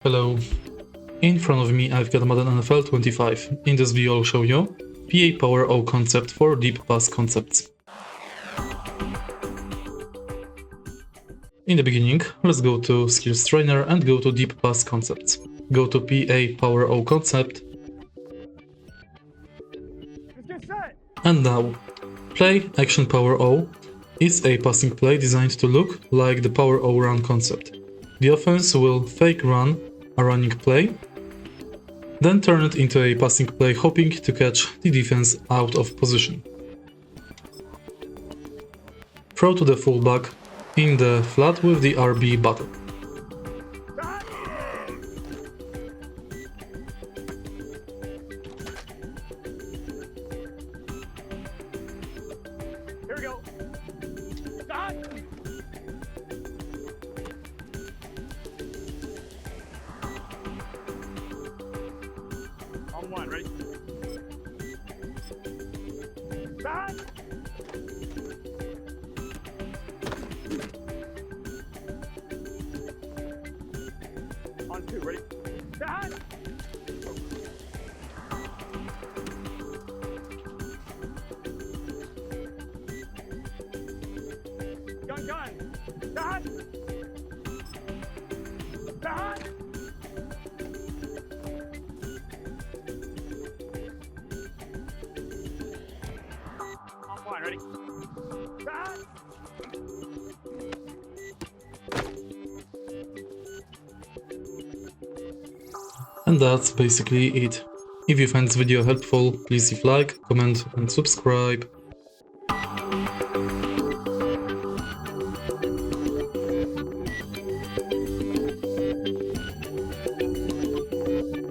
Hello. In front of me I've got Madden NFL 25. In this video I'll show you PA Power O concept for deep pass concepts. In the beginning, let's go to Skills Trainer and go to Deep Pass Concepts. Go to PA Power O concept. And now, Play Action Power O is a passing play designed to look like the Power O run concept. The offense will fake run a running play, then turn it into a passing play hoping to catch the defense out of position. Throw to the fullback in the flat with the RB button. Here we go. Stop. On one, ready? Stop. On two, ready? Stop. Gun. Stop. Stop. On one, ready? Stop. And that's basically it. If you find this video helpful, please leave like, comment and subscribe.